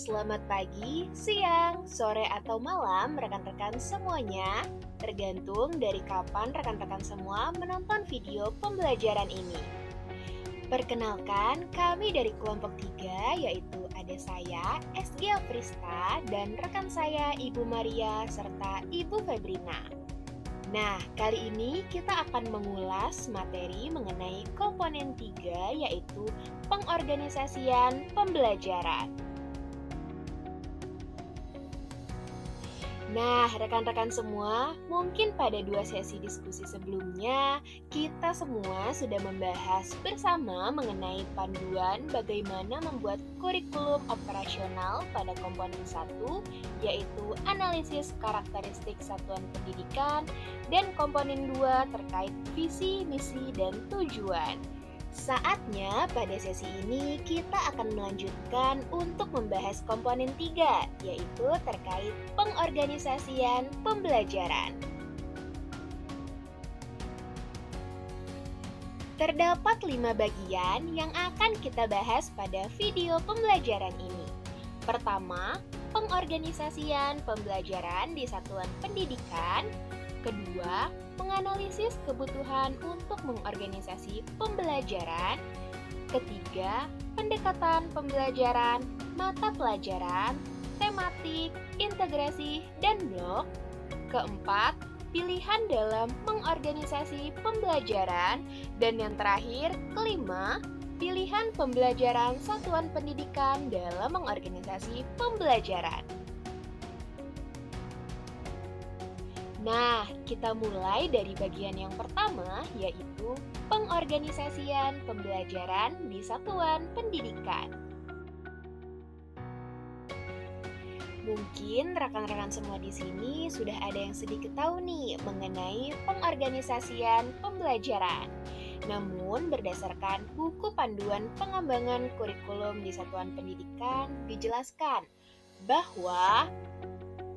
Selamat pagi, siang, sore, atau malam rekan-rekan semuanya. Tergantung dari kapan rekan-rekan semua menonton video pembelajaran ini. Perkenalkan, kami dari kelompok 3, yaitu ada saya, SG Afrista, dan rekan saya Ibu Maria serta Ibu Febrina. Nah, kali ini kita akan mengulas materi mengenai komponen 3, yaitu pengorganisasian pembelajaran. Nah, rekan-rekan semua, mungkin pada 2 sesi diskusi sebelumnya, kita semua sudah membahas bersama mengenai panduan bagaimana membuat kurikulum operasional pada komponen 1, yaitu analisis karakteristik satuan pendidikan, dan komponen 2 terkait visi, misi, dan tujuan. Saatnya pada sesi ini kita akan melanjutkan untuk membahas komponen 3, yaitu terkait pengorganisasian pembelajaran. Terdapat 5 bagian yang akan kita bahas pada video pembelajaran ini. Pertama, pengorganisasian pembelajaran di satuan pendidikan. Kedua, menganalisis kebutuhan untuk mengorganisasi pembelajaran. Ketiga, pendekatan pembelajaran, mata pelajaran, tematik, integrasi, dan blok. Keempat, pilihan dalam mengorganisasi pembelajaran. Dan yang terakhir, kelima, pilihan pembelajaran satuan pendidikan dalam mengorganisasi pembelajaran. Nah, kita mulai dari bagian yang pertama, yaitu pengorganisasian pembelajaran di satuan pendidikan. Mungkin rekan-rekan semua di sini sudah ada yang sedikit tahu nih mengenai pengorganisasian pembelajaran. Namun, berdasarkan buku panduan pengembangan kurikulum di satuan pendidikan dijelaskan bahwa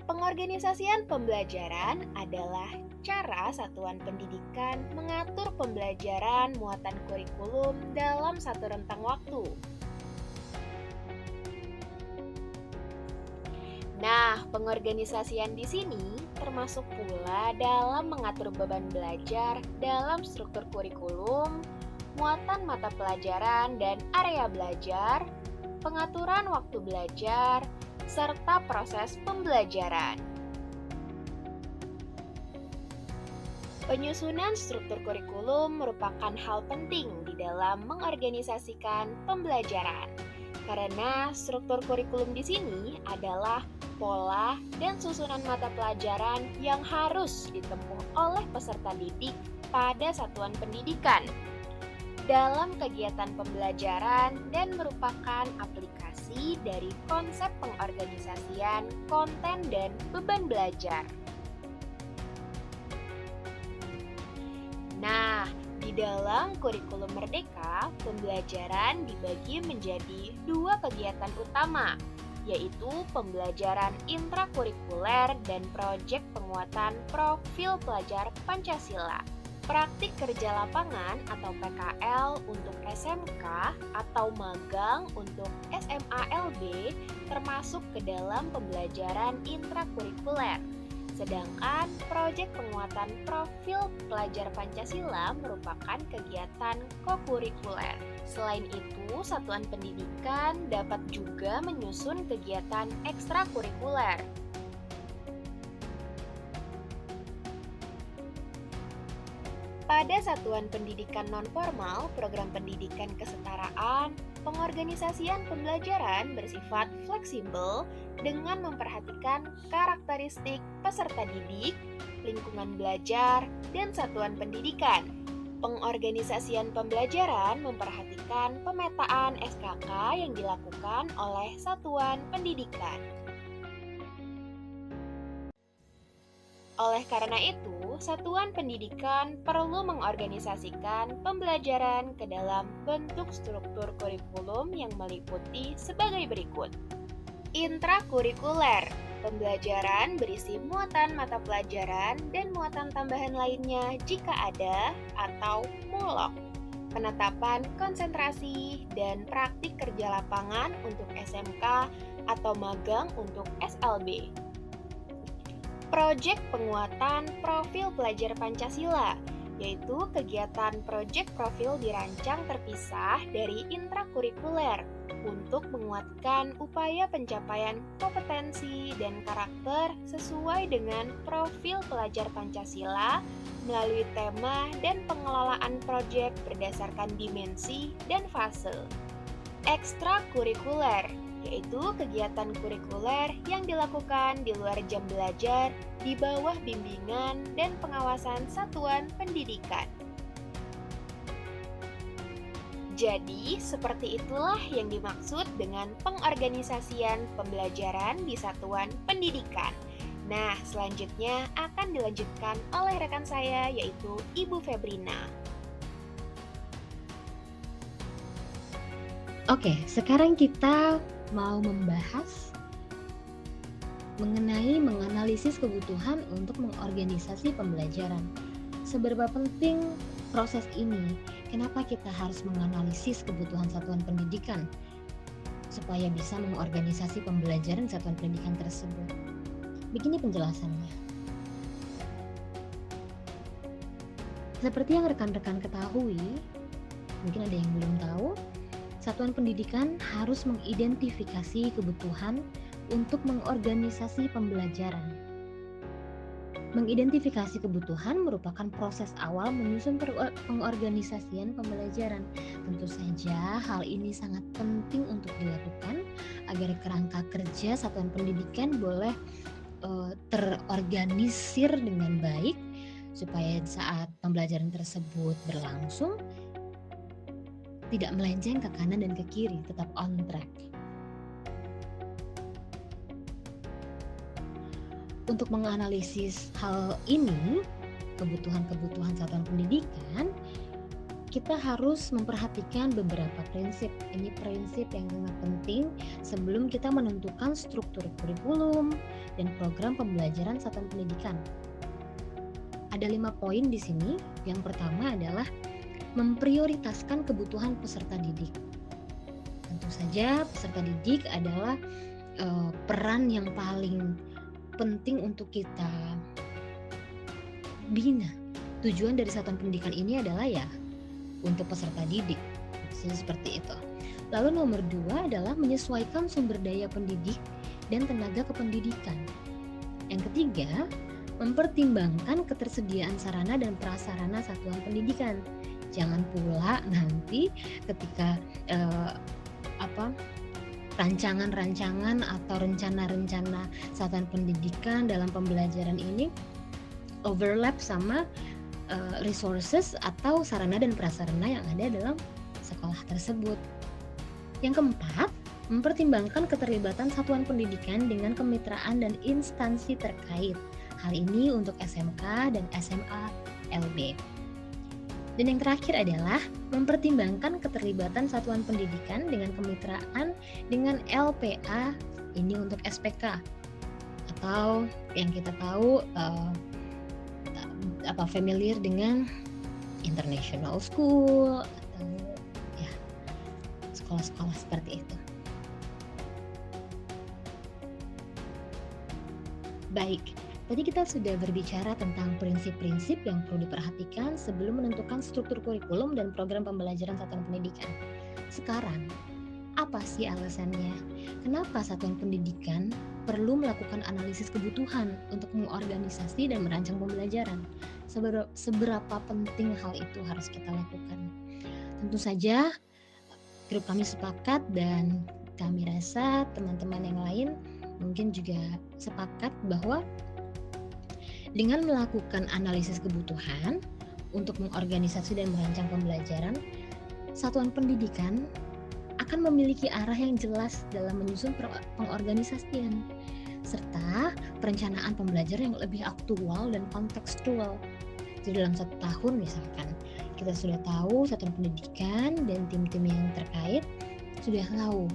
pengorganisasian pembelajaran adalah cara satuan pendidikan mengatur pembelajaran muatan kurikulum dalam satu rentang waktu. Nah, pengorganisasian di sini termasuk pula dalam mengatur beban belajar dalam struktur kurikulum, muatan mata pelajaran dan area belajar, pengaturan waktu belajar, serta proses pembelajaran. Penyusunan struktur kurikulum merupakan hal penting di dalam mengorganisasikan pembelajaran. Karena struktur kurikulum di sini adalah pola dan susunan mata pelajaran yang harus ditempuh oleh peserta didik pada satuan pendidikan dalam kegiatan pembelajaran dan merupakan aplikasi dari konsep pengorganisasian konten dan beban belajar. Nah, di dalam kurikulum Merdeka, pembelajaran dibagi menjadi 2 kegiatan utama, yaitu pembelajaran intrakurikuler dan proyek penguatan profil pelajar Pancasila. Praktik kerja lapangan atau PKL untuk SMK atau magang untuk SMALB termasuk ke dalam pembelajaran intrakurikuler. Sedangkan proyek penguatan profil pelajar Pancasila merupakan kegiatan kokurikuler. Selain itu, satuan pendidikan dapat juga menyusun kegiatan ekstrakurikuler. Pada satuan pendidikan nonformal, program pendidikan kesetaraan, pengorganisasian pembelajaran bersifat fleksibel dengan memperhatikan karakteristik peserta didik, lingkungan belajar, dan satuan pendidikan. Pengorganisasian pembelajaran memperhatikan pemetaan SKK yang dilakukan oleh satuan pendidikan. Oleh karena itu, satuan pendidikan perlu mengorganisasikan pembelajaran ke dalam bentuk struktur kurikulum yang meliputi sebagai berikut. Intrakurikuler, pembelajaran berisi muatan mata pelajaran dan muatan tambahan lainnya jika ada atau mulok. Penetapan konsentrasi dan praktik kerja lapangan untuk SMK atau magang untuk SLB. Proyek penguatan profil pelajar Pancasila, yaitu kegiatan proyek profil dirancang terpisah dari intrakurikuler untuk menguatkan upaya pencapaian kompetensi dan karakter sesuai dengan profil pelajar Pancasila melalui tema dan pengelolaan proyek berdasarkan dimensi dan fase. Ekstrakurikuler, yaitu kegiatan kurikuler yang dilakukan di luar jam belajar di bawah bimbingan dan pengawasan satuan pendidikan. Jadi, seperti itulah yang dimaksud dengan pengorganisasian pembelajaran di satuan pendidikan. Nah, selanjutnya akan dilanjutkan oleh rekan saya, yaitu Ibu Febrina. Oke, sekarang kita mau membahas mengenai menganalisis kebutuhan untuk mengorganisasi pembelajaran. Seberapa penting proses ini? Kenapa kita harus menganalisis kebutuhan satuan pendidikan supaya bisa mengorganisasi pembelajaran satuan pendidikan tersebut? Begini penjelasannya. Seperti yang rekan-rekan ketahui, mungkin ada yang belum tahu, satuan pendidikan harus mengidentifikasi kebutuhan untuk mengorganisasi pembelajaran. Mengidentifikasi kebutuhan merupakan proses awal menyusun pengorganisasian pembelajaran. Tentu saja hal ini sangat penting untuk dilakukan agar kerangka kerja satuan pendidikan boleh terorganisir dengan baik supaya saat pembelajaran tersebut berlangsung tidak melenceng ke kanan dan ke kiri, tetap on track. Untuk menganalisis hal ini, kebutuhan-kebutuhan satuan pendidikan, kita harus memperhatikan beberapa prinsip. Ini prinsip yang sangat penting sebelum kita menentukan struktur kurikulum dan program pembelajaran satuan pendidikan. Ada 5 poin di sini. Yang pertama adalah memprioritaskan kebutuhan peserta didik. Tentu saja peserta didik adalah peran yang paling penting untuk kita bina. Tujuan dari satuan pendidikan ini adalah ya untuk peserta didik. Seperti itu. Lalu nomor 2 adalah menyesuaikan sumber daya pendidik dan tenaga kependidikan. Yang ketiga, mempertimbangkan ketersediaan sarana dan prasarana satuan pendidikan. Jangan pula nanti ketika rancangan-rancangan atau rencana-rencana satuan pendidikan dalam pembelajaran ini overlap sama resources atau sarana dan prasarana yang ada dalam sekolah tersebut. Yang keempat, mempertimbangkan keterlibatan satuan pendidikan dengan kemitraan dan instansi terkait. Hal ini untuk SMK dan SMA LB. Dan yang terakhir adalah mempertimbangkan keterlibatan satuan pendidikan dengan kemitraan dengan LPA, ini untuk SPK, atau yang kita tahu familiar dengan international school atau ya sekolah-sekolah seperti itu. Baik. Tadi kita sudah berbicara tentang prinsip-prinsip yang perlu diperhatikan sebelum menentukan struktur kurikulum dan program pembelajaran satuan pendidikan. Sekarang, apa sih alasannya? Kenapa satuan pendidikan perlu melakukan analisis kebutuhan untuk mengorganisasi dan merancang pembelajaran? Seberapa penting hal itu harus kita lakukan? Tentu saja, grup kami sepakat dan kami rasa teman-teman yang lain mungkin juga sepakat bahwa dengan melakukan analisis kebutuhan untuk mengorganisasi dan merancang pembelajaran, satuan pendidikan akan memiliki arah yang jelas dalam menyusun pengorganisasian serta perencanaan pembelajaran yang lebih aktual dan kontekstual. Jadi dalam 1 tahun misalkan, kita sudah tahu satuan pendidikan dan tim-tim yang terkait sudah tahu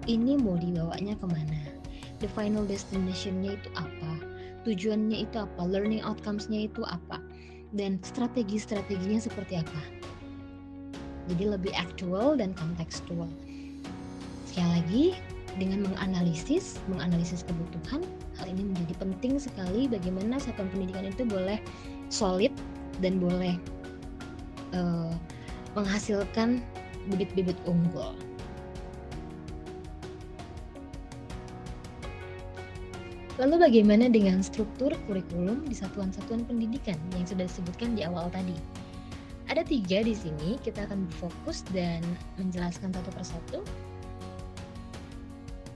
ini mau dibawanya kemana, the final destination-nya itu apa, tujuannya itu apa, learning outcomes-nya itu apa, dan strategi-strateginya seperti apa. Jadi lebih aktual dan kontekstual. Sekali lagi, dengan menganalisis kebutuhan. Hal ini menjadi penting sekali bagaimana satuan pendidikan itu boleh solid dan boleh menghasilkan bibit-bibit unggul. Lalu bagaimana dengan struktur kurikulum di satuan-satuan pendidikan yang sudah disebutkan di awal tadi? Ada 3 di sini, kita akan berfokus dan menjelaskan satu persatu.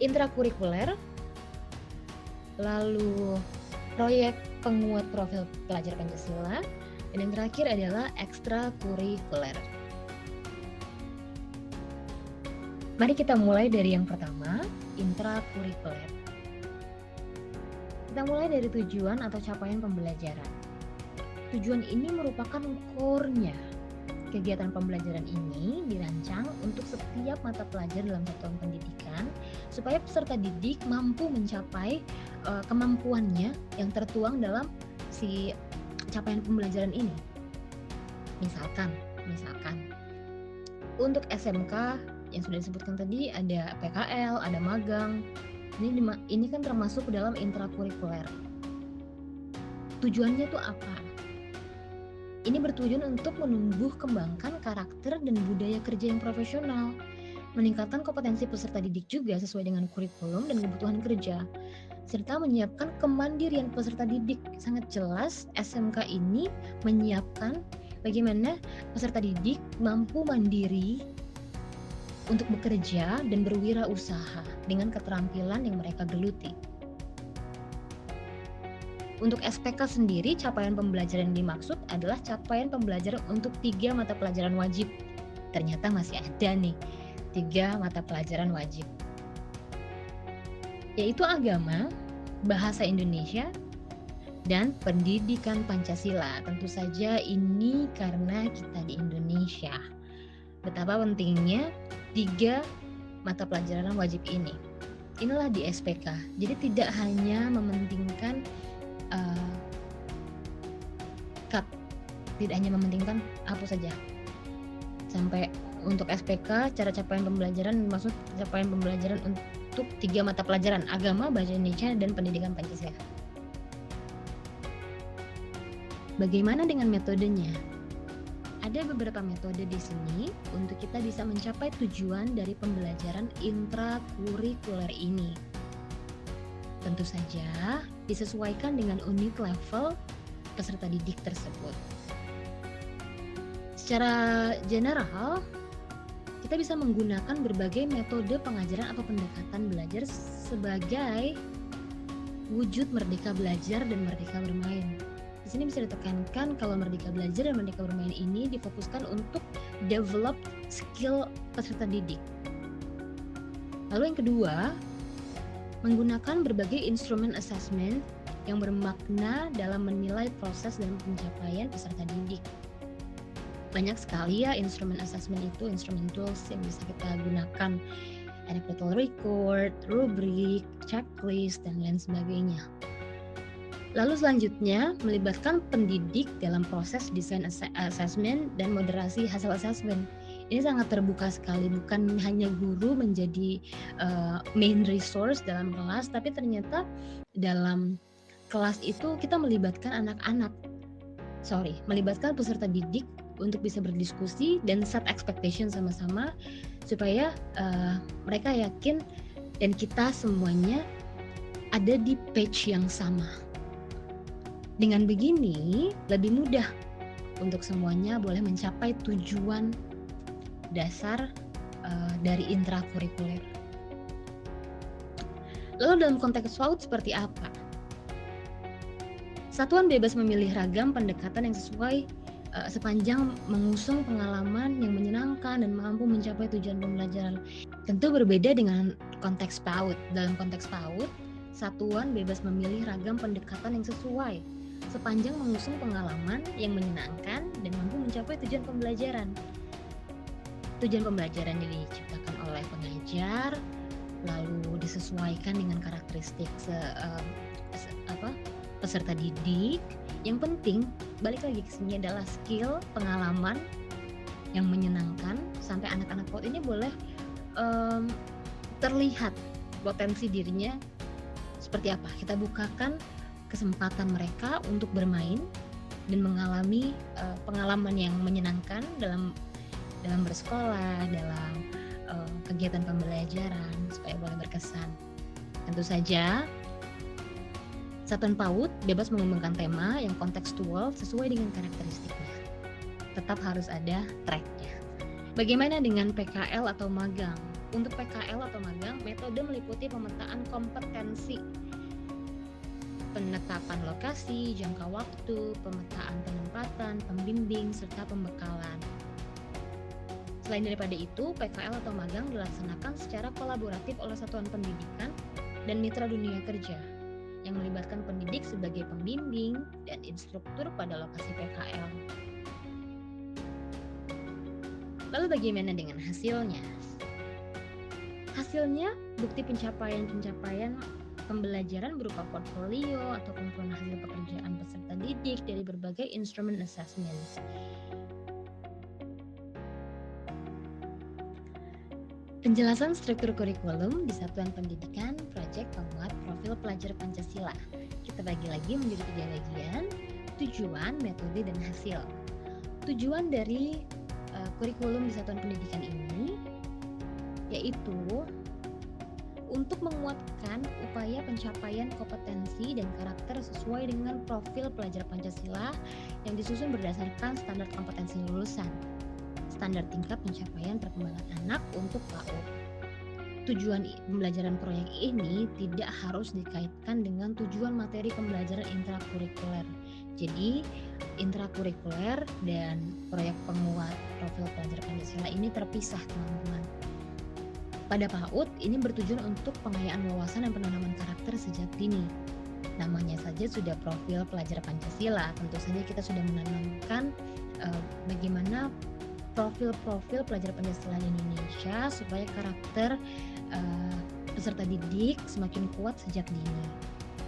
Intrakurikuler, lalu proyek penguat profil pelajar Pancasila, dan yang terakhir adalah ekstrakurikuler. Mari kita mulai dari yang pertama, intrakurikuler. Kita mulai dari tujuan atau capaian pembelajaran. Tujuan ini merupakan core-nya. Kegiatan pembelajaran ini dirancang untuk setiap mata pelajaran dalam satuan pendidikan supaya peserta didik mampu mencapai kemampuannya yang tertuang dalam si capaian pembelajaran ini. Misalkan untuk SMK yang sudah disebutkan tadi ada PKL, ada magang. Ini kan termasuk dalam intrakurikuler. Tujuannya tuh apa? Ini bertujuan untuk menumbuh kembangkan karakter dan budaya kerja yang profesional, meningkatkan kompetensi peserta didik juga sesuai dengan kurikulum dan kebutuhan kerja, serta menyiapkan kemandirian peserta didik. Sangat jelas SMK ini menyiapkan bagaimana peserta didik mampu mandiri untuk bekerja dan berwirausaha dengan keterampilan yang mereka geluti. Untuk SPK sendiri, capaian pembelajaran yang dimaksud adalah capaian pembelajaran untuk 3 mata pelajaran wajib. Ternyata masih ada nih 3 mata pelajaran wajib, yaitu agama, bahasa Indonesia, dan pendidikan Pancasila. Tentu saja ini karena kita di Indonesia. Betapa pentingnya 3 mata pelajaran wajib ini. Inilah di SPK. Jadi tidak hanya mementingkan tidak hanya mementingkan hapus saja. Sampai untuk SPK, cara capaian pembelajaran maksud capaian pembelajaran untuk 3 mata pelajaran, agama, bahasa Indonesia, dan pendidikan Pancasila. Bagaimana dengan metodenya? Ada beberapa metode di sini untuk kita bisa mencapai tujuan dari pembelajaran intrakurikuler ini. Tentu saja disesuaikan dengan unit level peserta didik tersebut. Secara general, kita bisa menggunakan berbagai metode pengajaran atau pendekatan belajar sebagai wujud merdeka belajar dan merdeka bermain. Di sini bisa ditekankan kalau merdeka belajar dan merdeka bermain ini difokuskan untuk develop skill peserta didik. Lalu yang kedua, menggunakan berbagai instrumen assessment yang bermakna dalam menilai proses dan pencapaian peserta didik. Banyak sekali ya instrumen assessment itu, instrumen tools yang bisa kita gunakan. Ada total record, rubrik, checklist, dan lain sebagainya. Lalu selanjutnya, melibatkan pendidik dalam proses desain assessment dan moderasi hasil assessment. Ini sangat terbuka sekali, bukan hanya guru menjadi main resource dalam kelas, tapi ternyata dalam kelas itu kita melibatkan melibatkan peserta didik untuk bisa berdiskusi dan set expectation sama-sama supaya mereka yakin dan kita semuanya ada di page yang sama. Dengan begini lebih mudah untuk semuanya boleh mencapai tujuan dasar dari intrakurikuler. Lalu dalam konteks PAUD seperti apa? Satuan bebas memilih ragam pendekatan yang sesuai sepanjang mengusung pengalaman yang menyenangkan dan mampu mencapai tujuan pembelajaran. Tentu berbeda dengan konteks PAUD. Dalam konteks PAUD, satuan bebas memilih ragam pendekatan yang sesuai sepanjang mengusung pengalaman yang menyenangkan dan mampu mencapai tujuan pembelajaran. Tujuan pembelajaran yang diciptakan oleh pengajar, lalu disesuaikan dengan karakteristik peserta didik. Yang penting, balik lagi ke sini adalah skill, pengalaman yang menyenangkan sampai anak-anak PAUD ini boleh terlihat potensi dirinya seperti apa. Kita bukakan kesempatan mereka untuk bermain dan mengalami pengalaman yang menyenangkan dalam bersekolah, dalam kegiatan pembelajaran supaya boleh berkesan. Tentu saja Satuan PAUD bebas mengembangkan tema yang kontekstual sesuai dengan karakteristiknya. Tetap harus ada tracknya. Bagaimana dengan PKL atau magang? Untuk PKL atau magang, metode meliputi pemetaan kompetensi, penetapan lokasi, jangka waktu, pemetaan penempatan, pembimbing, serta pembekalan. Selain daripada itu, PKL atau magang dilaksanakan secara kolaboratif oleh satuan pendidikan dan mitra dunia kerja yang melibatkan pendidik sebagai pembimbing dan instruktur pada lokasi PKL. Lalu bagaimana dengan hasilnya? Hasilnya, bukti pencapaian pembelajaran berupa portfolio atau kumpulan hasil pekerjaan peserta didik dari berbagai instrumen assessment. Penjelasan struktur kurikulum di Satuan Pendidikan Proyek Penguat Profil Pelajar Pancasila. Kita bagi lagi menjadi 3 bagian, tujuan, metode, dan hasil. Tujuan dari kurikulum di Satuan Pendidikan ini yaitu untuk menguatkan upaya pencapaian kompetensi dan karakter sesuai dengan profil pelajar Pancasila yang disusun berdasarkan standar kompetensi lulusan, standar tingkat pencapaian perkembangan anak untuk PAUD. Tujuan pembelajaran proyek ini tidak harus dikaitkan dengan tujuan materi pembelajaran intrakurikuler. Jadi, intrakurikuler dan proyek penguat profil pelajar Pancasila ini terpisah, teman-teman. Pada PAUD, ini bertujuan untuk pengayaan wawasan dan penanaman karakter sejak dini. Namanya saja sudah profil pelajar Pancasila, tentu saja kita sudah menanamkan bagaimana profil-profil pelajar Pancasila di Indonesia supaya karakter peserta didik semakin kuat sejak dini.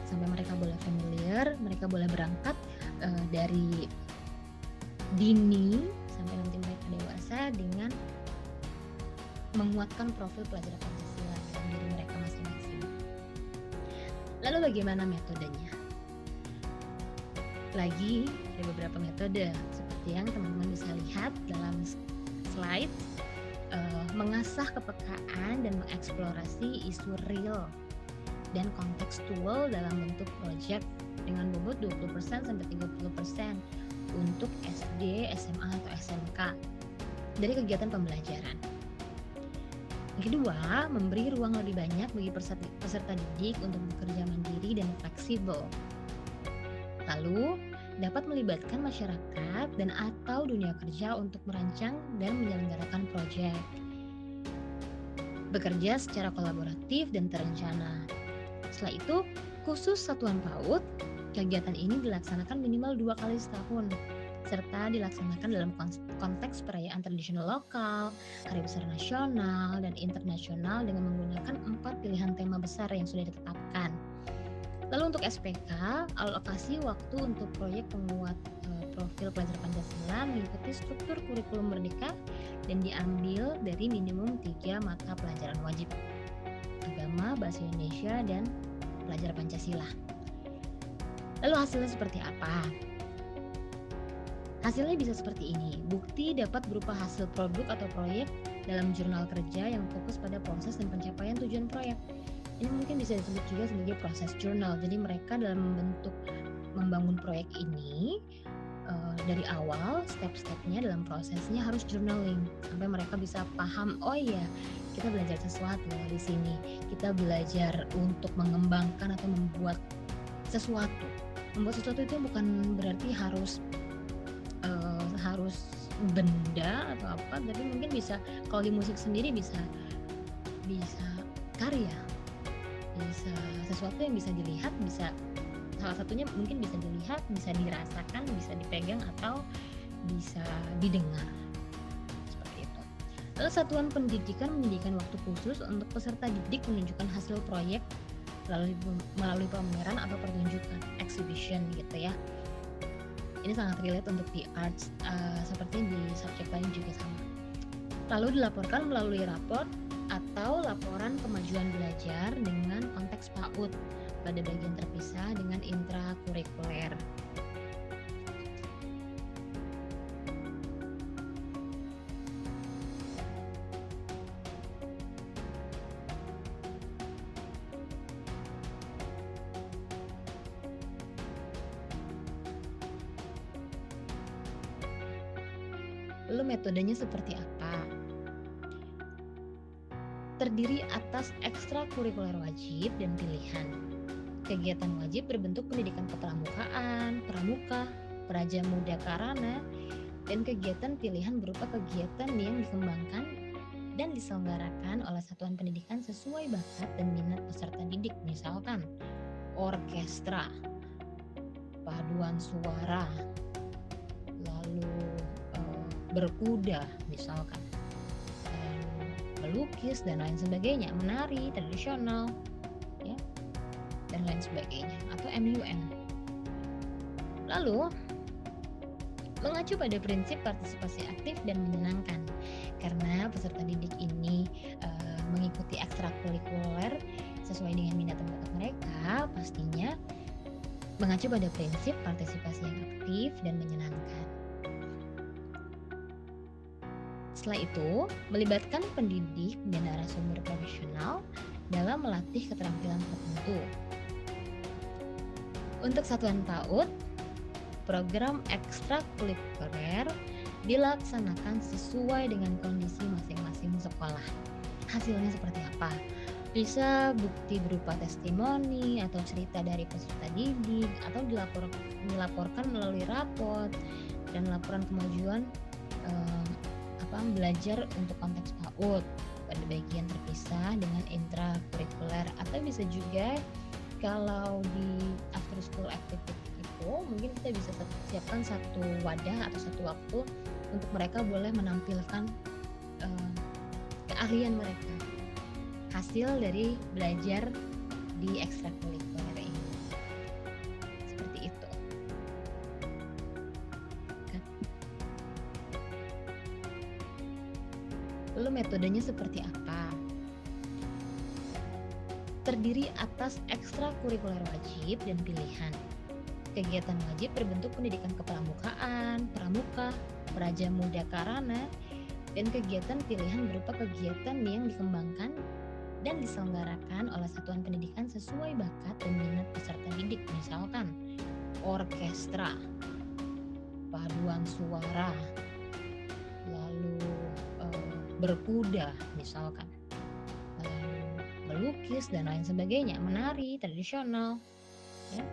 Sampai mereka boleh familiar, mereka boleh berangkat dari dini sampai nanti mereka dewasa dengan menguatkan profil pelajar Pancasila dalam diri mereka masing-masing. Lalu bagaimana metodenya? Lagi ada beberapa metode seperti yang teman-teman bisa lihat dalam slide. Mengasah kepekaan dan mengeksplorasi isu real dan kontekstual dalam bentuk proyek dengan bobot 20% sampai 30% untuk SD, SMA, atau SMK dari kegiatan pembelajaran. Yang kedua, memberi ruang lebih banyak bagi peserta didik untuk bekerja mandiri dan fleksibel. Lalu, dapat melibatkan masyarakat dan atau dunia kerja untuk merancang dan menyelenggarakan proyek. Bekerja secara kolaboratif dan terencana. Setelah itu, khusus Satuan PAUD, kegiatan ini dilaksanakan minimal 2 kali setahun, serta dilaksanakan dalam konteks perayaan tradisional lokal, hari besar nasional, dan internasional dengan menggunakan 4 pilihan tema besar yang sudah ditetapkan. Lalu untuk SPK, alokasi waktu untuk proyek penguat profil pelajar Pancasila mengikuti struktur kurikulum merdeka dan diambil dari minimum 3 mata pelajaran wajib: agama, bahasa Indonesia, dan pelajar Pancasila. Lalu hasilnya seperti apa? Hasilnya bisa seperti ini. Bukti dapat berupa hasil produk atau proyek dalam jurnal kerja yang fokus pada proses dan pencapaian tujuan proyek. Ini mungkin bisa disebut juga sebagai proses jurnal. Jadi mereka dalam bentuk membangun proyek ini dari awal, step-stepnya dalam prosesnya harus journaling sampai mereka bisa paham, oh iya, kita belajar sesuatu di sini. Kita belajar untuk mengembangkan atau membuat sesuatu. Membuat sesuatu itu bukan berarti harus benda atau apa, tapi mungkin bisa, kalau di musik sendiri bisa karya, bisa sesuatu yang bisa dilihat, bisa salah satunya mungkin bisa dilihat, bisa dirasakan, bisa dipegang, atau bisa didengar seperti itu. Lalu Satuan Pendidikan menyediakan waktu khusus untuk peserta didik menunjukkan hasil proyek melalui pameran atau pertunjukan, exhibition gitu ya. Ini sangat relate untuk di arts, seperti di subjek lain juga sama. Lalu dilaporkan melalui raport atau laporan kemajuan belajar dengan konteks PAUD pada bagian terpisah dengan intrakurikuler. Lalu metodenya seperti apa? Terdiri atas ekstrakurikuler wajib dan pilihan. Kegiatan wajib berbentuk pendidikan kepramukaan, pramuka, praja muda karana, dan kegiatan pilihan berupa kegiatan yang dikembangkan dan diselenggarakan oleh satuan pendidikan sesuai bakat dan minat peserta didik, misalkan orkestra, paduan suara, lalu berkuda misalkan, melukis dan lain sebagainya, menari tradisional, ya, dan lain sebagainya, atau MUN. Lalu mengacu pada prinsip partisipasi aktif dan menyenangkan, karena peserta didik ini mengikuti ekstrakurikuler sesuai dengan minat dan bakat mereka, pastinya mengacu pada prinsip partisipasi yang aktif dan menyenangkan. Setelah itu, melibatkan pendidik dan narasumber profesional dalam melatih keterampilan tertentu. Untuk satuan PAUD, program ekstrakurikuler dilaksanakan sesuai dengan kondisi masing-masing sekolah. Hasilnya seperti apa? Bisa bukti berupa testimoni atau cerita dari peserta didik, atau dilaporkan melalui rapot dan laporan kemajuan belajar untuk konteks PAUD pada bagian terpisah dengan intrakurikuler, atau bisa juga kalau di after school activity itu mungkin kita bisa siapkan satu wadah atau satu waktu untuk mereka boleh menampilkan keahlian mereka, hasil dari belajar di ekstrakurikuler ini. Seperti itu. Lalu metodenya seperti apa? Terdiri atas ekstrakurikuler wajib dan pilihan. Kegiatan wajib berbentuk pendidikan kepramukaan, pramuka, praja muda karana, dan kegiatan pilihan berupa kegiatan yang dikembangkan dan diselenggarakan oleh satuan pendidikan sesuai bakat dan minat peserta didik, misalkan orkestra, paduan suara, lalu berkuda misalkan, melukis dan lain sebagainya, menari tradisional, ya,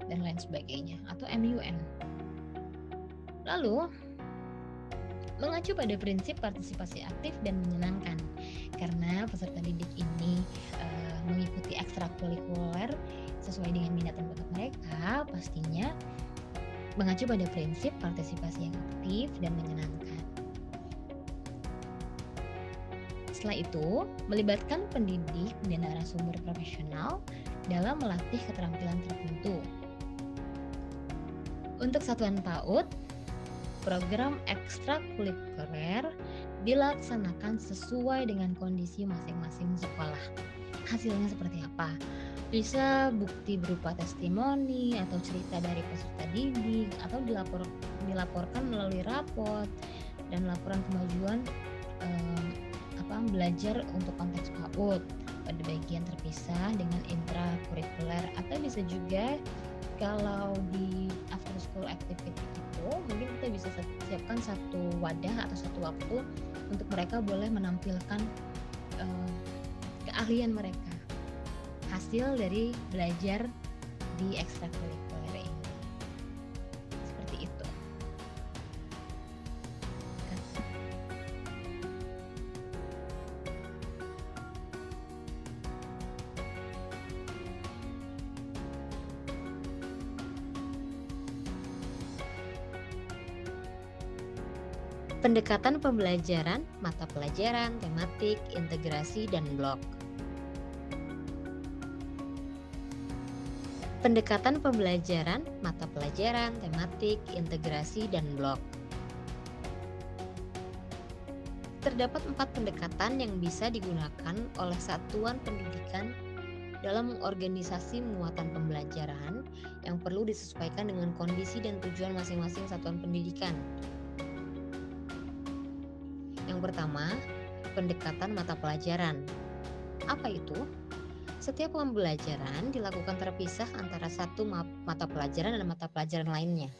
dan lain sebagainya, atau MUN. Lalu mengacu pada prinsip partisipasi aktif dan menyenangkan, karena peserta didik ini mengikuti ekstrakurikuler sesuai dengan minat dan bakat mereka, pastinya mengacu pada prinsip partisipasi yang aktif dan menyenangkan. Setelah itu, melibatkan pendidik dan narasumber profesional dalam melatih keterampilan tertentu. Untuk satuan PAUD, program ekstrakurikuler dilaksanakan sesuai dengan kondisi masing-masing sekolah. Hasilnya seperti apa? Bisa bukti berupa testimoni atau cerita dari peserta didik, atau dilaporkan melalui rapot dan laporan kemajuan belajar untuk konteks PAUD pada bagian terpisah dengan intrakurikuler, atau bisa juga kalau di after school activity itu mungkin kita bisa siapkan satu wadah atau satu waktu untuk mereka boleh menampilkan keahlian mereka, hasil dari belajar di ekstrakurikuler ini. Seperti itu. Pendekatan pembelajaran, mata pelajaran, tematik, integrasi, dan blok. Pendekatan pembelajaran, mata pelajaran, tematik, integrasi, dan blok. Terdapat 4 pendekatan yang bisa digunakan oleh satuan pendidikan dalam mengorganisasi muatan pembelajaran yang perlu disesuaikan dengan kondisi dan tujuan masing-masing satuan pendidikan. Yang pertama, pendekatan mata pelajaran. Apa itu? Setiap pembelajaran dilakukan terpisah antara satu mata pelajaran dan mata pelajaran lainnya.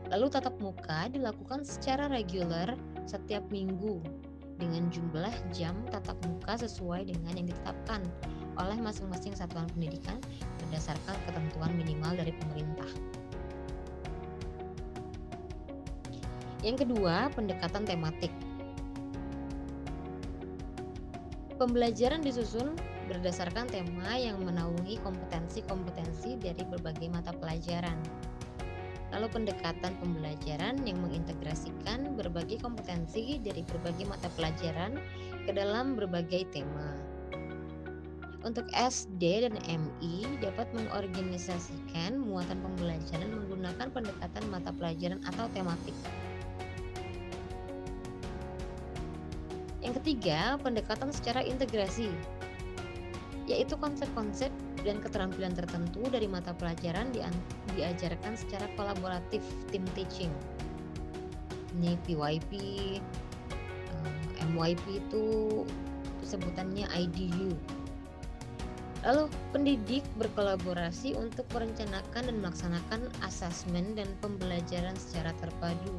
Lalu tatap muka dilakukan secara reguler setiap minggu dengan jumlah jam tatap muka sesuai dengan yang ditetapkan oleh masing-masing satuan pendidikan berdasarkan ketentuan minimal dari pemerintah. Yang kedua, pendekatan tematik. Pembelajaran disusun berdasarkan tema yang menaungi kompetensi-kompetensi dari berbagai mata pelajaran. Lalu pendekatan pembelajaran yang mengintegrasikan berbagai kompetensi dari berbagai mata pelajaran ke dalam berbagai tema. Untuk SD dan MI dapat mengorganisasikan muatan pembelajaran menggunakan pendekatan mata pelajaran atau tematik. Yang ketiga, pendekatan secara integrasi, yaitu konsep-konsep dan keterampilan tertentu dari mata pelajaran diajarkan secara kolaboratif team teaching. Ini PYP, MYP itu sebutannya IDU. Lalu pendidik berkolaborasi untuk merencanakan dan melaksanakan asesmen dan pembelajaran secara terpadu.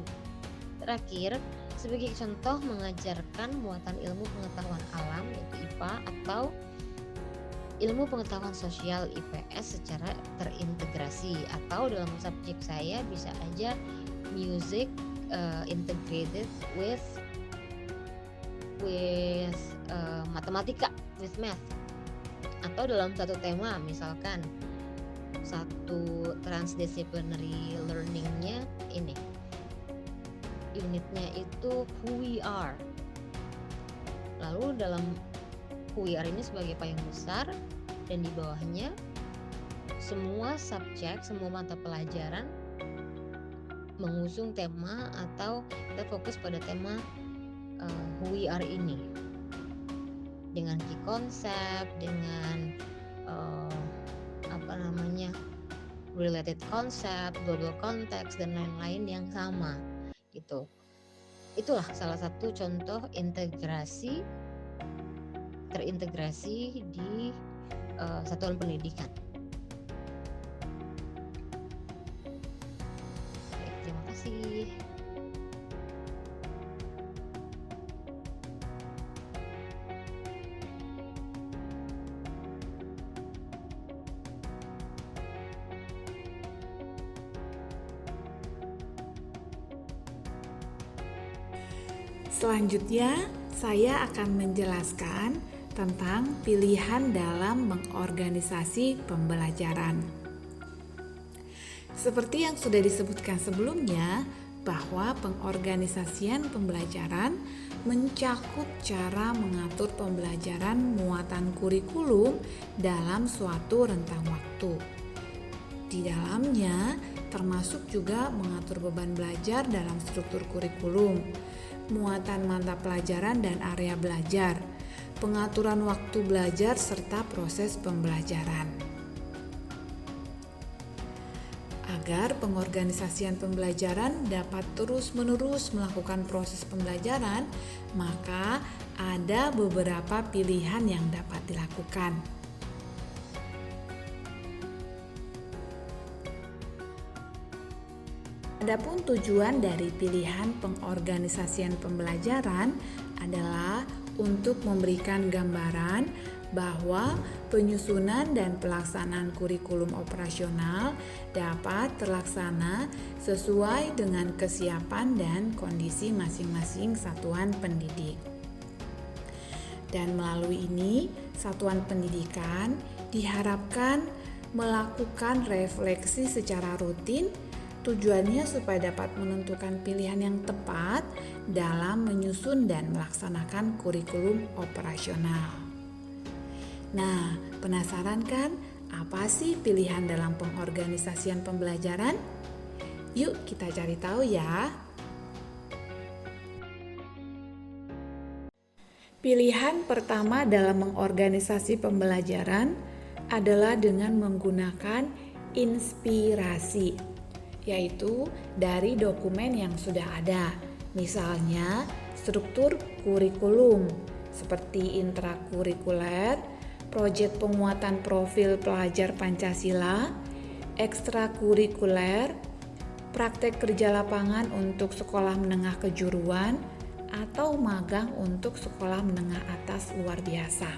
Terakhir, sebagai contoh mengajarkan muatan ilmu pengetahuan alam yaitu IPA atau ilmu pengetahuan sosial IPS secara terintegrasi, atau dalam subjek saya bisa aja music integrated with matematika, with math, atau dalam satu tema misalkan satu transdisciplinary learningnya ini unitnya itu who we are, lalu dalam who we are ini sebagai payung besar dan di bawahnya semua subjek, semua mata pelajaran mengusung tema atau kita fokus pada tema who we are ini dengan key konsep, dengan related concept, global context dan lain-lain yang sama gitu. Itulah salah satu contoh terintegrasi di satuan pendidikan. Baik, terima kasih. Selanjutnya, saya akan menjelaskan tentang pilihan dalam mengorganisasi pembelajaran. Seperti yang sudah disebutkan sebelumnya, bahwa pengorganisasian pembelajaran mencakup cara mengatur pembelajaran muatan kurikulum dalam suatu rentang waktu. Di dalamnya termasuk juga mengatur beban belajar dalam struktur kurikulum, muatan mata pelajaran dan area belajar, pengaturan waktu belajar, serta proses pembelajaran. Agar pengorganisasian pembelajaran dapat terus-menerus melakukan proses pembelajaran, maka ada beberapa pilihan yang dapat dilakukan. Adapun tujuan dari pilihan pengorganisasian pembelajaran adalah untuk memberikan gambaran bahwa penyusunan dan pelaksanaan kurikulum operasional dapat terlaksana sesuai dengan kesiapan dan kondisi masing-masing satuan pendidik. Dan melalui ini, satuan pendidikan diharapkan melakukan refleksi secara rutin. Tujuannya supaya dapat menentukan pilihan yang tepat dalam menyusun dan melaksanakan kurikulum operasional. Nah, penasaran kan apa sih pilihan dalam pengorganisasian pembelajaran? Yuk kita cari tahu ya. Pilihan pertama dalam mengorganisasi pembelajaran adalah dengan menggunakan inspirasi, yaitu dari dokumen yang sudah ada. Misalnya, struktur kurikulum seperti intrakurikuler, proyek penguatan profil pelajar Pancasila, ekstrakurikuler, praktek kerja lapangan untuk sekolah menengah kejuruan, atau magang untuk sekolah menengah atas luar biasa.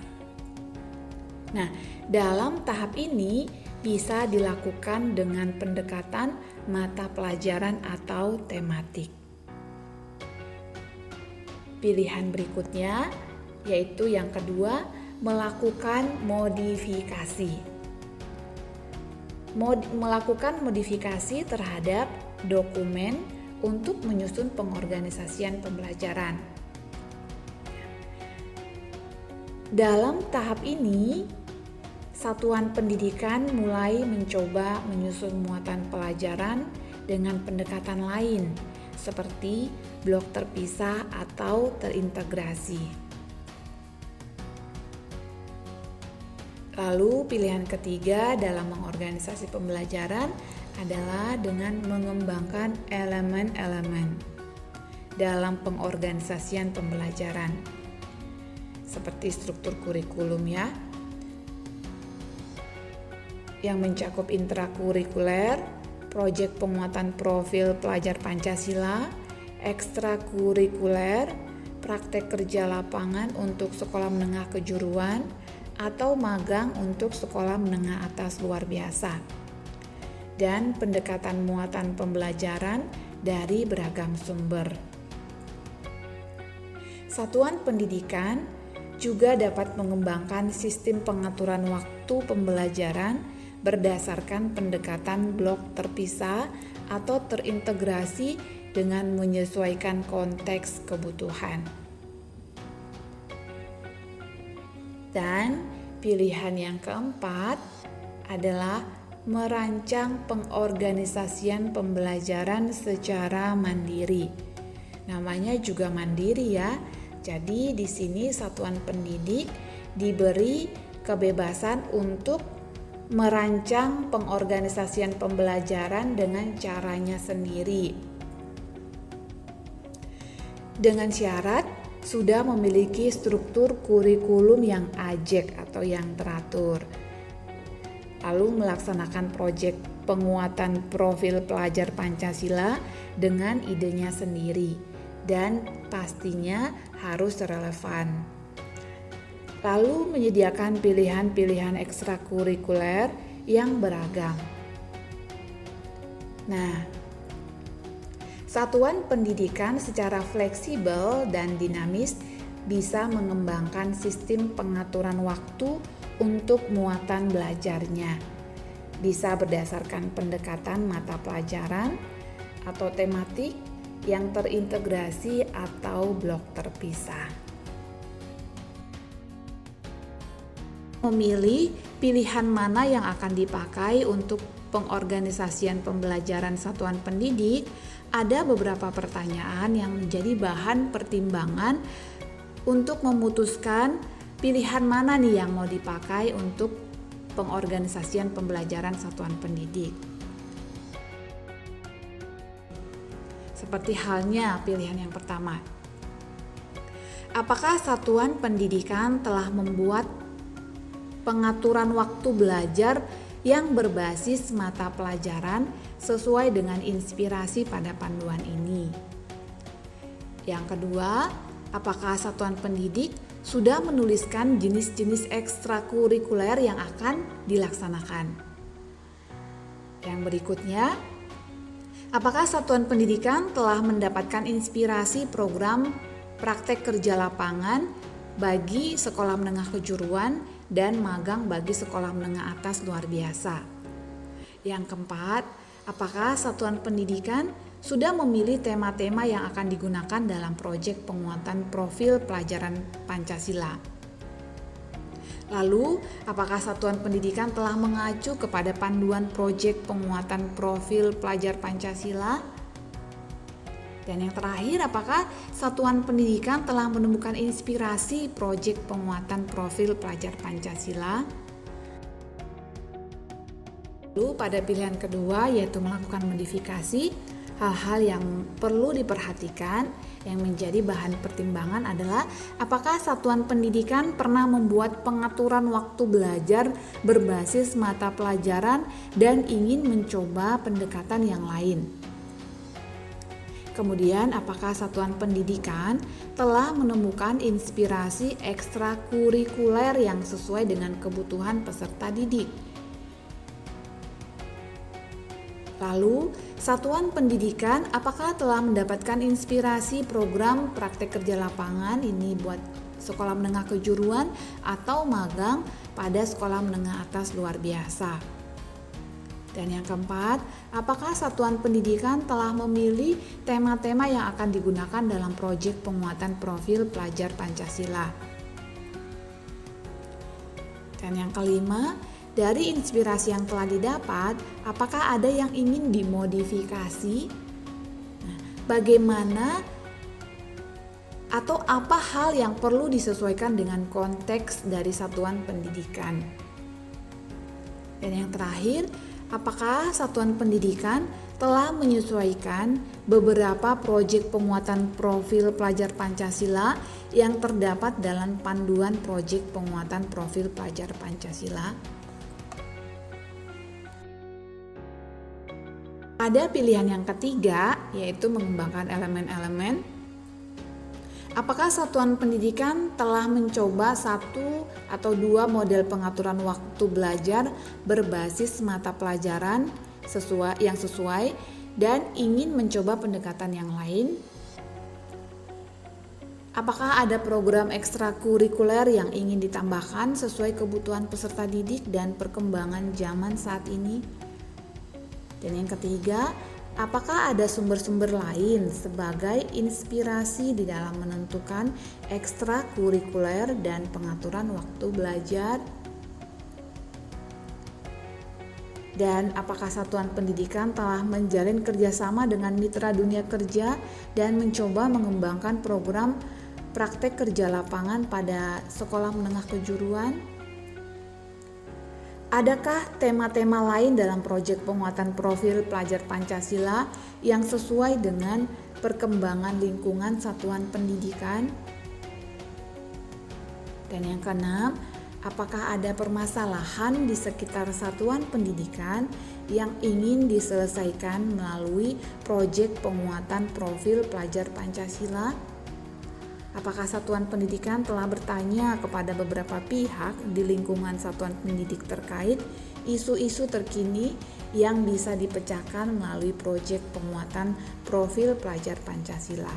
Nah, dalam tahap ini bisa dilakukan dengan pendekatan mata pelajaran atau tematik. Pilihan berikutnya yaitu yang kedua, melakukan modifikasi. Melakukan modifikasi terhadap dokumen untuk menyusun pengorganisasian pembelajaran. Dalam tahap ini, satuan pendidikan mulai mencoba menyusun muatan pelajaran dengan pendekatan lain, seperti blok terpisah atau terintegrasi. Lalu pilihan ketiga dalam mengorganisasi pembelajaran adalah dengan mengembangkan elemen-elemen dalam pengorganisasian pembelajaran, seperti struktur kurikulum ya, yang mencakup intrakurikuler, proyek penguatan profil pelajar Pancasila, ekstrakurikuler, praktek kerja lapangan untuk sekolah menengah kejuruan, atau magang untuk sekolah menengah atas luar biasa, dan pendekatan muatan pembelajaran dari beragam sumber. Satuan pendidikan juga dapat mengembangkan sistem pengaturan waktu pembelajaran berdasarkan pendekatan blok terpisah atau terintegrasi dengan menyesuaikan konteks kebutuhan. Dan pilihan yang keempat adalah merancang pengorganisasian pembelajaran secara mandiri. Namanya juga mandiri ya. Jadi di sini satuan pendidik diberi kebebasan untuk merancang pengorganisasian pembelajaran dengan caranya sendiri. Dengan syarat sudah memiliki struktur kurikulum yang ajak atau yang teratur. Lalu melaksanakan proyek penguatan profil pelajar Pancasila dengan idenya sendiri dan pastinya harus relevan. Lalu menyediakan pilihan-pilihan ekstrakurikuler yang beragam. Nah, satuan pendidikan secara fleksibel dan dinamis bisa mengembangkan sistem pengaturan waktu untuk muatan belajarnya. Bisa berdasarkan pendekatan mata pelajaran atau tematik yang terintegrasi atau blok terpisah. Memilih pilihan mana yang akan dipakai untuk pengorganisasian pembelajaran satuan pendidik, ada beberapa pertanyaan yang menjadi bahan pertimbangan untuk memutuskan pilihan mana nih yang mau dipakai untuk pengorganisasian pembelajaran satuan pendidik. Seperti halnya pilihan yang pertama. Apakah satuan pendidikan telah membuat pengaturan waktu belajar yang berbasis mata pelajaran sesuai dengan inspirasi pada panduan ini? Yang kedua, apakah satuan pendidik sudah menuliskan jenis-jenis ekstrakurikuler yang akan dilaksanakan? Yang berikutnya, apakah satuan pendidikan telah mendapatkan inspirasi program praktek kerja lapangan bagi sekolah menengah kejuruan dan magang bagi sekolah menengah atas luar biasa? Yang keempat, apakah satuan pendidikan sudah memilih tema-tema yang akan digunakan dalam proyek penguatan profil pelajaran Pancasila? Lalu, apakah satuan pendidikan telah mengacu kepada panduan proyek penguatan profil pelajar Pancasila? Dan yang terakhir, apakah satuan pendidikan telah menemukan inspirasi proyek penguatan profil pelajar Pancasila? Lalu pada pilihan kedua yaitu melakukan modifikasi, hal-hal yang perlu diperhatikan yang menjadi bahan pertimbangan adalah apakah satuan pendidikan pernah membuat pengaturan waktu belajar berbasis mata pelajaran dan ingin mencoba pendekatan yang lain. Kemudian, apakah satuan pendidikan telah menemukan inspirasi ekstrakurikuler yang sesuai dengan kebutuhan peserta didik? Lalu, satuan pendidikan apakah telah mendapatkan inspirasi program praktek kerja lapangan ini buat sekolah menengah kejuruan atau magang pada sekolah menengah atas luar biasa? Dan yang keempat, apakah satuan pendidikan telah memilih tema-tema yang akan digunakan dalam proyek penguatan profil pelajar Pancasila? Dan yang kelima, dari inspirasi yang telah didapat, apakah ada yang ingin dimodifikasi? Nah, bagaimana atau apa hal yang perlu disesuaikan dengan konteks dari satuan pendidikan? Dan yang terakhir, apakah satuan pendidikan telah menyesuaikan beberapa proyek penguatan profil pelajar Pancasila yang terdapat dalam panduan proyek penguatan profil pelajar Pancasila? Ada pilihan yang ketiga, yaitu mengembangkan elemen-elemen. Apakah satuan pendidikan telah mencoba satu atau dua model pengaturan waktu belajar berbasis mata pelajaran yang sesuai dan ingin mencoba pendekatan yang lain? Apakah ada program ekstrakurikuler yang ingin ditambahkan sesuai kebutuhan peserta didik dan perkembangan zaman saat ini? Dan yang ketiga, apakah ada sumber-sumber lain sebagai inspirasi di dalam menentukan ekstrakurikuler dan pengaturan waktu belajar? Dan apakah satuan pendidikan telah menjalin kerjasama dengan mitra dunia kerja dan mencoba mengembangkan program praktek kerja lapangan pada sekolah menengah kejuruan? Adakah tema-tema lain dalam proyek penguatan profil pelajar Pancasila yang sesuai dengan perkembangan lingkungan satuan pendidikan? Dan yang keenam, apakah ada permasalahan di sekitar satuan pendidikan yang ingin diselesaikan melalui proyek penguatan profil pelajar Pancasila? Apakah satuan pendidikan telah bertanya kepada beberapa pihak di lingkungan satuan pendidik terkait isu-isu terkini yang bisa dipecahkan melalui proyek penguatan profil pelajar Pancasila?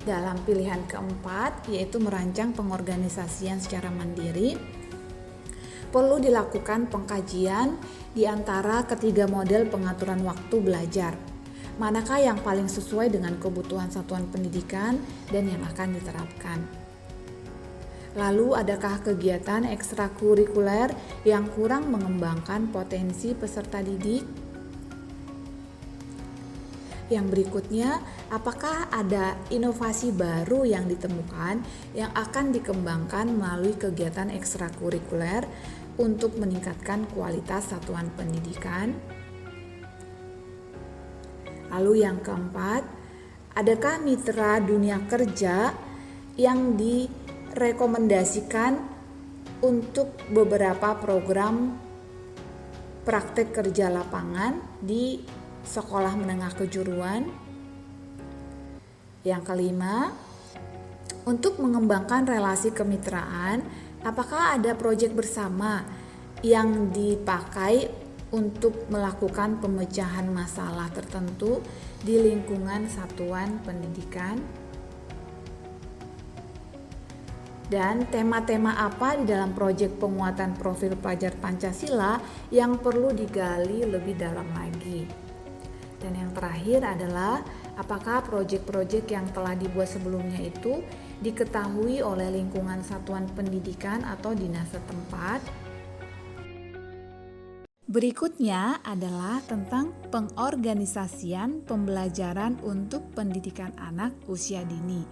Dalam pilihan keempat, yaitu merancang pengorganisasian secara mandiri, perlu dilakukan pengkajian di antara ketiga model pengaturan waktu belajar. Manakah yang paling sesuai dengan kebutuhan satuan pendidikan dan yang akan diterapkan? Lalu, adakah kegiatan ekstrakurikuler yang kurang mengembangkan potensi peserta didik? Yang berikutnya, apakah ada inovasi baru yang ditemukan yang akan dikembangkan melalui kegiatan ekstrakurikuler untuk meningkatkan kualitas satuan pendidikan? Lalu yang keempat, adakah mitra dunia kerja yang direkomendasikan untuk beberapa program praktek kerja lapangan di sekolah menengah kejuruan? Yang kelima, untuk mengembangkan relasi kemitraan, apakah ada proyek bersama yang dipakai untuk melakukan pemecahan masalah tertentu di lingkungan satuan pendidikan? Dan tema-tema apa di dalam proyek penguatan profil pelajar Pancasila yang perlu digali lebih dalam lagi? Dan yang terakhir adalah apakah proyek-proyek yang telah dibuat sebelumnya itu diketahui oleh lingkungan satuan pendidikan atau dinas setempat? Berikutnya adalah tentang pengorganisasian pembelajaran untuk pendidikan anak usia dini.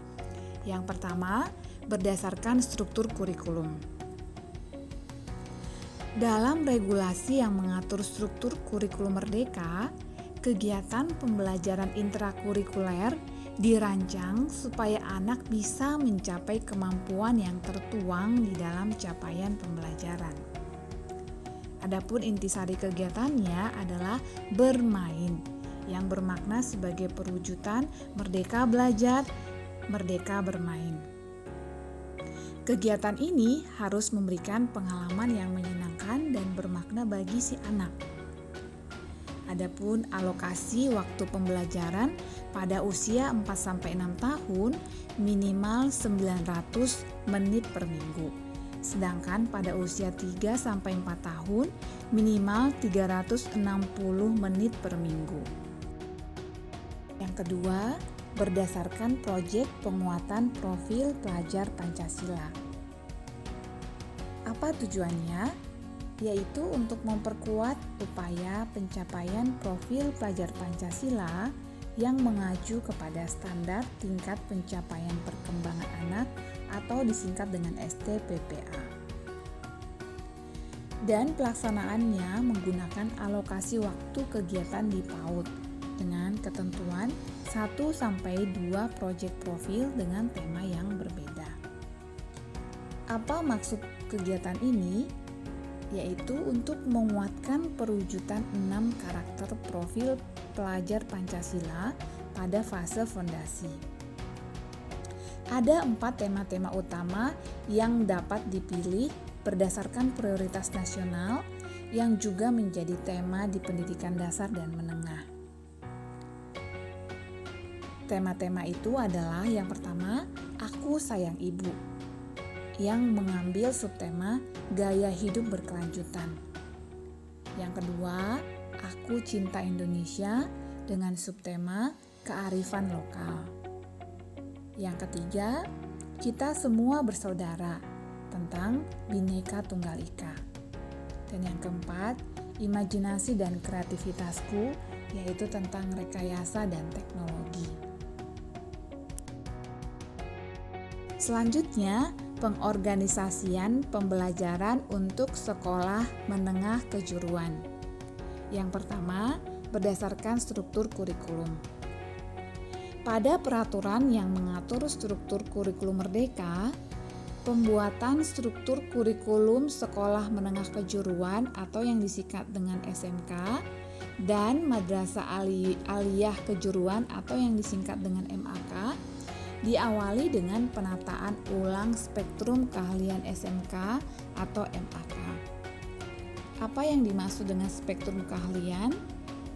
Yang pertama, berdasarkan struktur kurikulum. Dalam regulasi yang mengatur struktur kurikulum Merdeka, kegiatan pembelajaran intrakurikuler dirancang supaya anak bisa mencapai kemampuan yang tertuang di dalam capaian pembelajaran. Adapun intisari kegiatannya adalah bermain, yang bermakna sebagai perwujudan merdeka belajar, merdeka bermain. Kegiatan ini harus memberikan pengalaman yang menyenangkan dan bermakna bagi si anak. Adapun alokasi waktu pembelajaran pada usia 4-6 tahun minimal 900 menit per minggu. Sedangkan pada usia 3-4 tahun minimal 360 menit per minggu. Yang kedua, berdasarkan proyek penguatan profil pelajar Pancasila. Apa tujuannya? Yaitu untuk memperkuat upaya pencapaian profil pelajar Pancasila yang mengacu kepada standar tingkat pencapaian perkembangan anak atau disingkat dengan STPPA. Dan pelaksanaannya menggunakan alokasi waktu kegiatan di PAUD dengan ketentuan 1-2 proyek profil dengan tema yang berbeda. Apa maksud kegiatan ini? Yaitu untuk menguatkan perwujudan 6 karakter profil pelajar Pancasila pada fase fondasi. Ada 4 tema-tema utama yang dapat dipilih berdasarkan prioritas nasional yang juga menjadi tema di pendidikan dasar dan menengah. Tema-tema itu adalah yang pertama, Aku Sayang Ibu, yang mengambil subtema Gaya Hidup Berkelanjutan. Yang kedua, Aku Cinta Indonesia dengan subtema Kearifan Lokal. Yang ketiga, Kita Semua Bersaudara tentang Bhinneka Tunggal Ika. Dan yang keempat, Imajinasi dan Kreativitasku, yaitu tentang rekayasa dan teknologi. Selanjutnya, pengorganisasian pembelajaran untuk sekolah menengah kejuruan. Yang pertama, berdasarkan struktur kurikulum. Pada peraturan yang mengatur struktur kurikulum Merdeka, pembuatan struktur kurikulum sekolah menengah kejuruan atau yang disingkat dengan SMK dan madrasah aliyah kejuruan atau yang disingkat dengan MAK diawali dengan penataan ulang spektrum keahlian SMK atau MAK. Apa yang dimaksud dengan spektrum keahlian?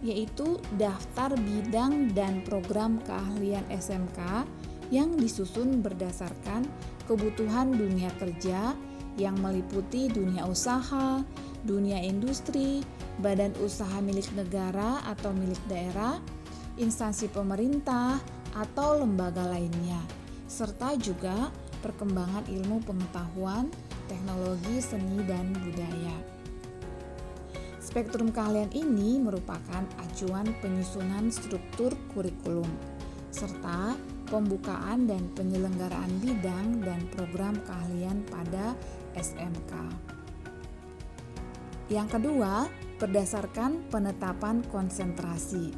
Yaitu daftar bidang dan program keahlian SMK yang disusun berdasarkan kebutuhan dunia kerja yang meliputi dunia usaha, dunia industri, badan usaha milik negara atau milik daerah, instansi pemerintah, atau lembaga lainnya, serta juga perkembangan ilmu pengetahuan, teknologi, seni, dan budaya. Spektrum keahlian ini merupakan acuan penyusunan struktur kurikulum, serta pembukaan dan penyelenggaraan bidang dan program keahlian pada SMK. Yang kedua, berdasarkan penetapan konsentrasi.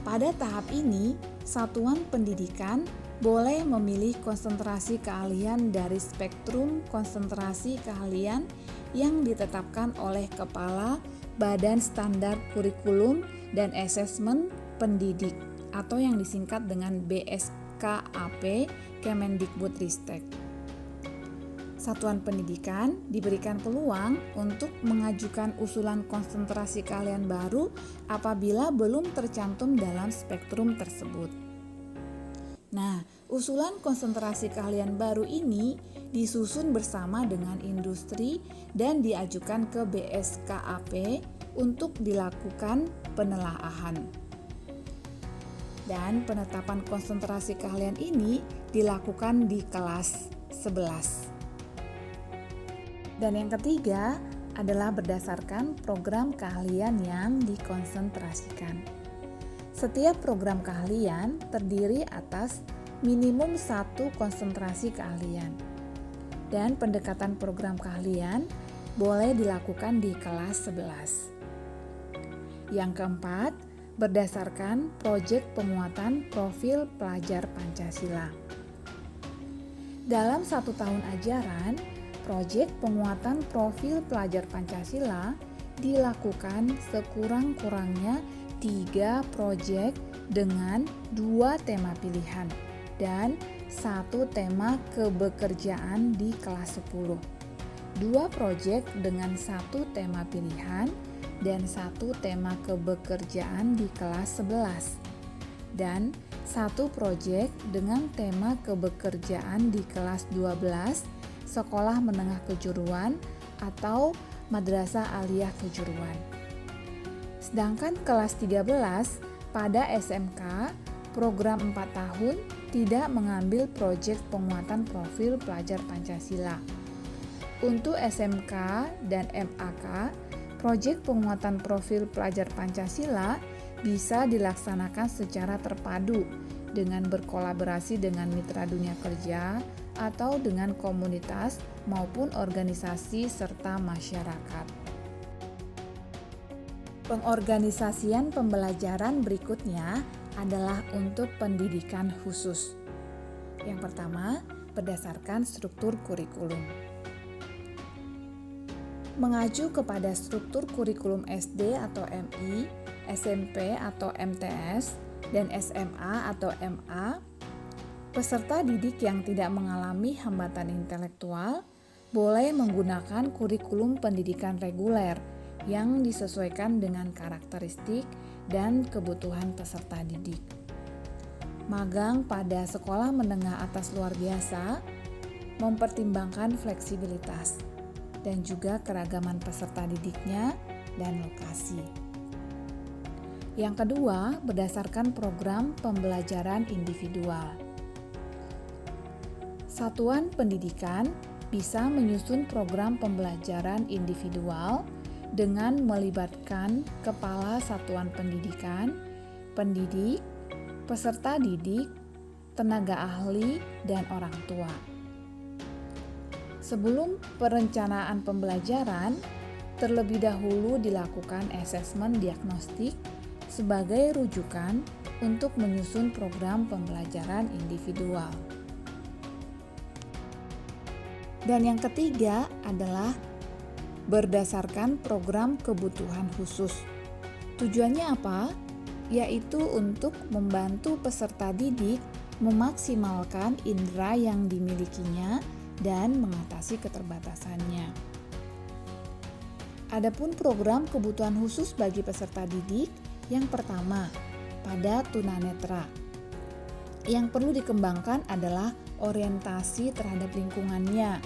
Pada tahap ini, satuan pendidikan boleh memilih konsentrasi keahlian dari spektrum konsentrasi keahlian yang ditetapkan oleh Kepala Badan Standar Kurikulum dan Asesmen Pendidik atau yang disingkat dengan BSKAP Kemendikbudristek. Satuan pendidikan diberikan peluang untuk mengajukan usulan konsentrasi keahlian baru apabila belum tercantum dalam spektrum tersebut. Nah, usulan konsentrasi keahlian baru ini disusun bersama dengan industri dan diajukan ke BSKAP untuk dilakukan penelaahan. Dan penetapan konsentrasi keahlian ini dilakukan di kelas 11. Dan yang ketiga, adalah berdasarkan program keahlian yang dikonsentrasikan. Setiap program keahlian terdiri atas minimum 1 konsentrasi keahlian. Dan pendekatan program keahlian boleh dilakukan di kelas 11. Yang keempat, berdasarkan proyek penguatan profil pelajar Pancasila. Dalam 1 tahun ajaran, proyek penguatan profil pelajar Pancasila dilakukan sekurang-kurangnya 3 proyek dengan 2 tema pilihan dan 1 tema kebekerjaan di kelas 10. 2 proyek dengan 1 tema pilihan dan 1 tema kebekerjaan di kelas 11. Dan 1 proyek dengan tema kebekerjaan di kelas 12 sekolah menengah kejuruan atau madrasah aliyah kejuruan. Sedangkan kelas 13 pada SMK program 4 tahun tidak mengambil proyek penguatan profil pelajar Pancasila. Untuk SMK dan MAK, proyek penguatan profil pelajar Pancasila bisa dilaksanakan secara terpadu dengan berkolaborasi dengan mitra dunia kerja atau dengan komunitas maupun organisasi serta masyarakat. Pengorganisasian pembelajaran berikutnya adalah untuk pendidikan khusus. Yang pertama, berdasarkan struktur kurikulum. Mengacu kepada struktur kurikulum SD atau MI, SMP atau MTS, dan SMA atau MA, peserta didik yang tidak mengalami hambatan intelektual boleh menggunakan kurikulum pendidikan reguler yang disesuaikan dengan karakteristik dan kebutuhan peserta didik. Magang pada sekolah menengah atas luar biasa mempertimbangkan fleksibilitas dan juga keragaman peserta didiknya dan lokasi. Yang kedua, berdasarkan program pembelajaran individual. Satuan pendidikan bisa menyusun program pembelajaran individual dengan melibatkan kepala satuan pendidikan, pendidik, peserta didik, tenaga ahli, dan orang tua. Sebelum perencanaan pembelajaran, terlebih dahulu dilakukan asesmen diagnostik sebagai rujukan untuk menyusun program pembelajaran individual. Dan yang ketiga adalah berdasarkan program kebutuhan khusus. Tujuannya apa? Yaitu untuk membantu peserta didik memaksimalkan indera yang dimilikinya dan mengatasi keterbatasannya. Adapun program kebutuhan khusus bagi peserta didik, yang pertama, pada tunanetra. Yang perlu dikembangkan adalah orientasi terhadap lingkungannya,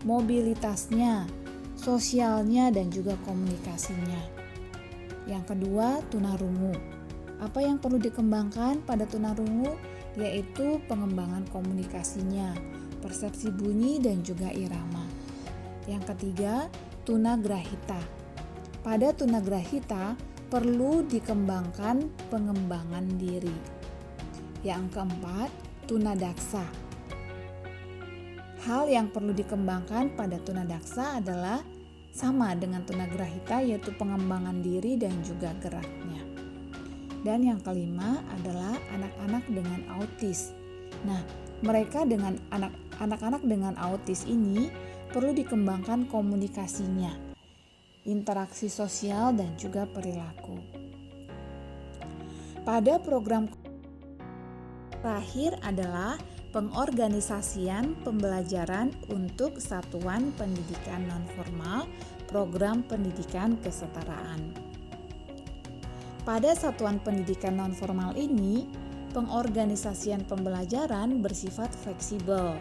mobilitasnya, sosialnya, dan juga komunikasinya. Yang kedua, tunarungu. Apa yang perlu dikembangkan pada tunarungu? Yaitu pengembangan komunikasinya, persepsi bunyi, dan juga irama. Yang ketiga, tunagrahita. Pada tunagrahita perlu dikembangkan pengembangan diri. Yang keempat, tunadaksa. Hal yang perlu dikembangkan pada tunadaksa adalah sama dengan tunagrahita, yaitu pengembangan diri dan juga geraknya. Dan yang kelima adalah anak-anak dengan autis. Nah, mereka dengan anak-anak dengan autis ini perlu dikembangkan komunikasinya, interaksi sosial, dan juga perilaku. Pada program terakhir adalah pengorganisasian pembelajaran untuk satuan pendidikan nonformal, program pendidikan kesetaraan. Pada satuan pendidikan nonformal ini, pengorganisasian pembelajaran bersifat fleksibel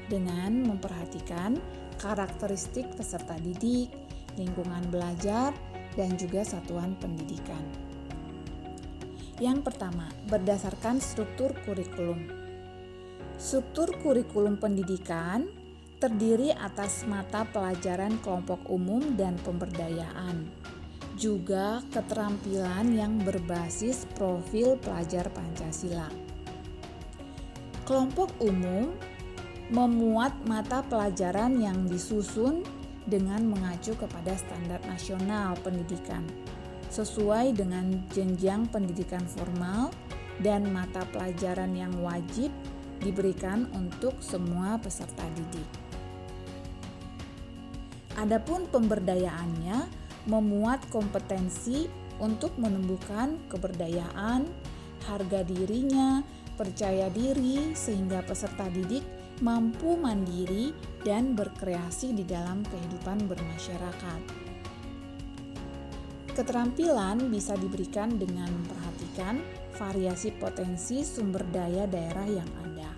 dengan memperhatikan karakteristik peserta didik, lingkungan belajar, dan juga satuan pendidikan. Yang pertama, berdasarkan struktur kurikulum. Struktur kurikulum pendidikan terdiri atas mata pelajaran kelompok umum dan pemberdayaan, juga keterampilan yang berbasis profil pelajar Pancasila. Kelompok umum memuat mata pelajaran yang disusun dengan mengacu kepada standar nasional pendidikan, sesuai dengan jenjang pendidikan formal dan mata pelajaran yang wajib diberikan untuk semua peserta didik. Adapun pemberdayaannya memuat kompetensi untuk menumbuhkan keberdayaan, harga dirinya, percaya diri sehingga peserta didik mampu mandiri dan berkreasi di dalam kehidupan bermasyarakat. Keterampilan bisa diberikan dengan memperhatikan variasi potensi sumber daya daerah yang ada,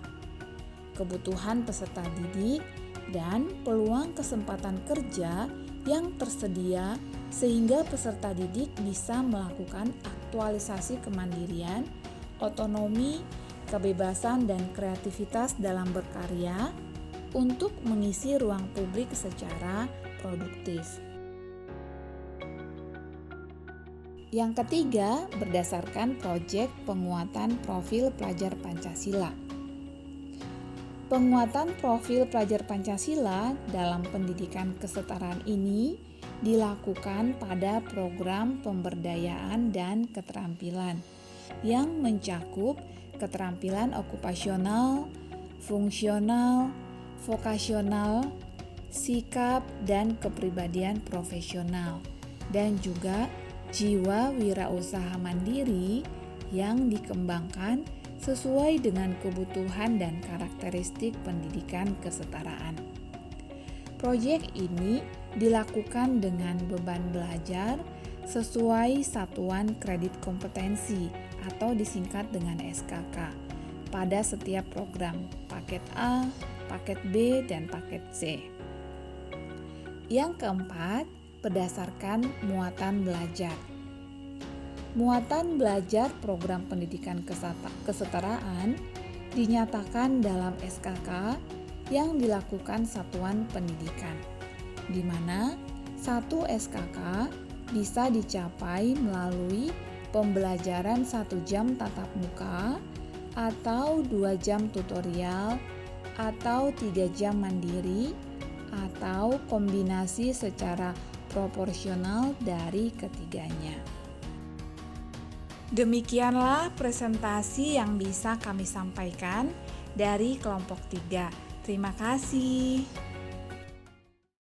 kebutuhan peserta didik, dan peluang kesempatan kerja yang tersedia sehingga peserta didik bisa melakukan aktualisasi kemandirian, otonomi, kebebasan dan kreativitas dalam berkarya untuk mengisi ruang publik secara produktif. Yang ketiga, berdasarkan proyek penguatan profil pelajar Pancasila. Penguatan profil pelajar Pancasila dalam pendidikan kesetaraan ini dilakukan pada program pemberdayaan dan keterampilan yang mencakup keterampilan okupasional, fungsional, vokasional, sikap dan kepribadian profesional, dan juga jiwa wirausaha mandiri yang dikembangkan sesuai dengan kebutuhan dan karakteristik pendidikan kesetaraan. Proyek ini dilakukan dengan beban belajar sesuai satuan kredit kompetensi atau disingkat dengan SKK pada setiap program, paket A, paket B, dan paket C. Yang keempat, berdasarkan muatan belajar. Muatan belajar program pendidikan kesetaraan dinyatakan dalam SKK yang dilakukan satuan pendidikan, di mana satu SKK bisa dicapai melalui pembelajaran 1 jam tatap muka atau 2 jam tutorial atau 3 jam mandiri atau kombinasi secara proporsional dari ketiganya. Demikianlah presentasi yang bisa kami sampaikan dari kelompok 3. Terima kasih.